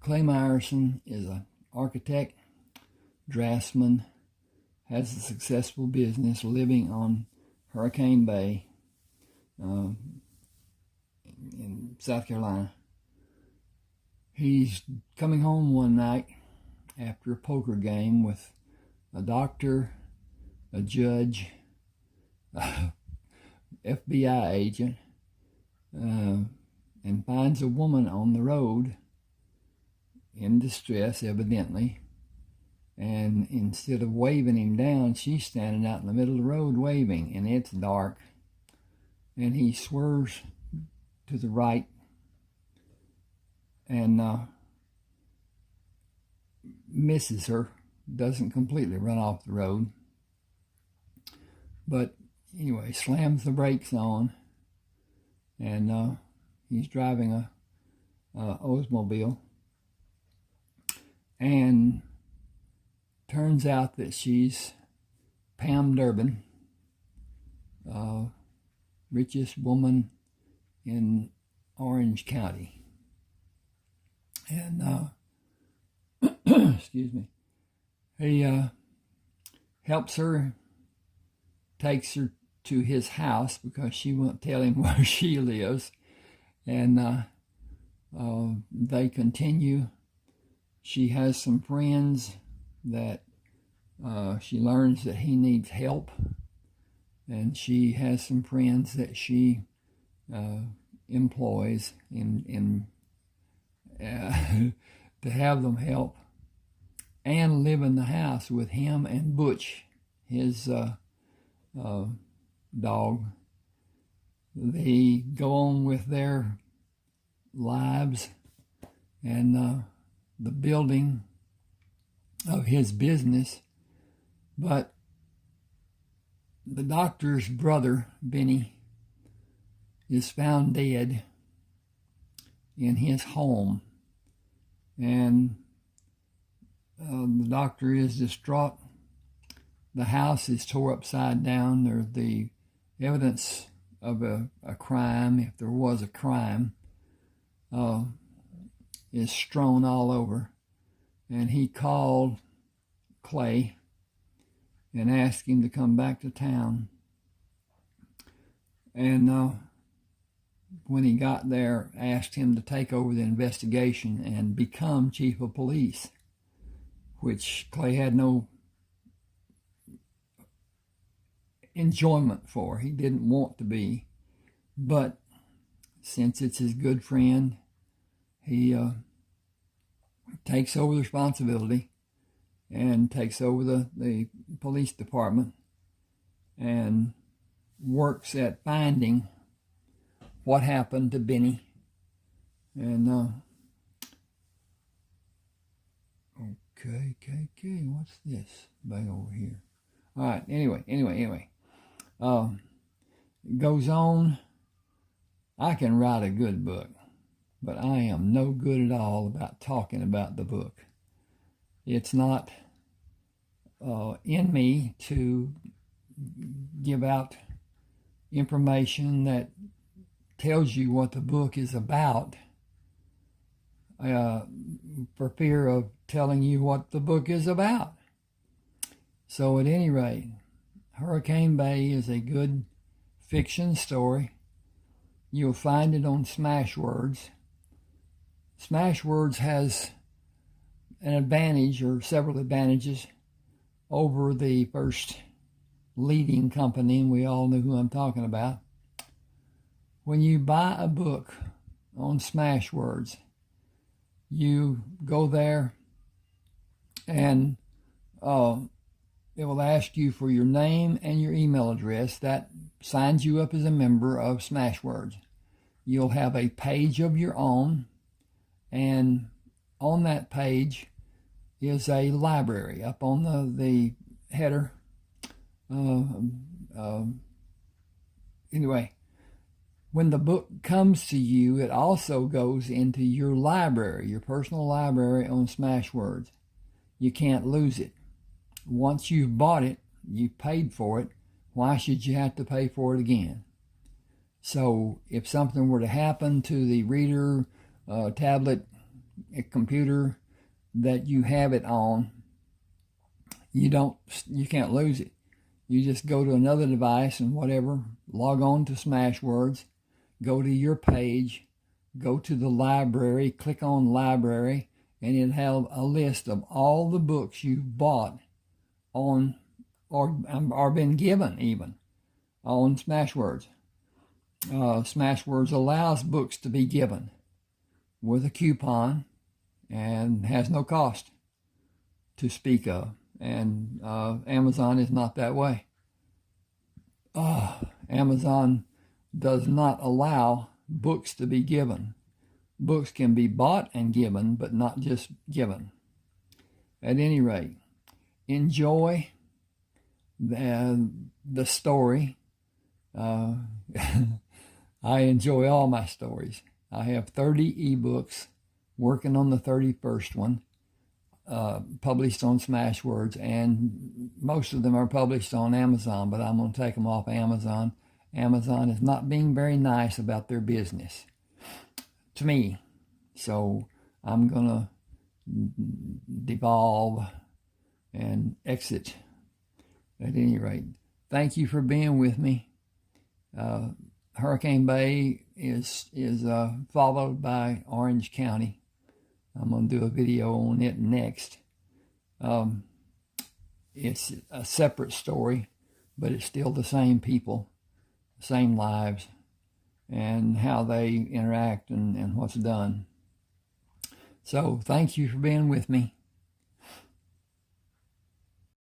Clay Myerson is an architect, draftsman, has a successful business living on Hurricane Bay in South Carolina. He's coming home one night after a poker game with a doctor, a judge, a FBI agent, and finds a woman on the road in distress, evidently. And instead of waving him down, she's standing out in the middle of the road waving, and it's dark. And he swerves to the right and misses her, doesn't completely run off the road. But anyway, slams the brakes on, and he's driving a Oldsmobile, and turns out that she's Pam Durbin, richest woman in Orange County. And excuse me, he helps her, takes her to his house because she won't tell him where she lives, and they continue. She has some friends that she learns that he needs help, and she has some friends that she employs in to have them help and live in the house with him and Butch, his dog. They go on with their lives, and the building of his business. But the doctor's brother, Benny, is found dead in his home, and the doctor is distraught. The house is tore upside down. There's the evidence of a crime, if there was a crime, is strewn all over. And he called Clay and asked him to come back to town. And when he got there, asked him to take over the investigation and become chief of police, which Clay had no enjoyment for. He didn't want to be. But since it's his good friend, he takes over the responsibility and takes over the police department and works at finding what happened to Benny. And okay, what's this thing over here? All right, anyway, it goes on. I can write a good book, but I am no good at all about talking about the book. It's not in me to give out information that tells you what the book is about, for fear of telling you what the book is about. So at any rate, Hurricane Bay is a good fiction story. You'll find it on Smashwords. Smashwords has an advantage, or several advantages, over the first leading company, and we all know who I'm talking about. When you buy a book on Smashwords, you go there and it will ask you for your name and your email address. That signs you up as a member of Smashwords. You'll have a page of your own, and on that page is a library up on the header. Anyway, when the book comes to you, it also goes into your library, your personal library on Smashwords. You can't lose it. Once you've bought it, you paid for it, why should you have to pay for it again? So if something were to happen to the reader, tablet, a computer that you have it on, you can't lose it. You just go to another device and whatever, log on to Smashwords, go to your page, go to the library, click on library, and it'll have a list of all the books you've bought on or been given even on Smashwords. Smashwords allows books to be given with a coupon and has no cost to speak of. And Amazon is not that way. Amazon does not allow books to be given. Books can be bought and given, but not just given. At any rate, enjoy the story. I enjoy all my stories. I have 30 ebooks, working on the 31st one, published on Smashwords, and most of them are published on Amazon, but I'm going to take them off Amazon. Amazon is not being very nice about their business to me, so I'm going to devolve and exit. At any rate, thank you for being with me. Hurricane Bay is followed by Orange County. I'm going to do a video on it next. It's a separate story, but it's still the same people, same lives, and how they interact and what's done. So thank you for being with me.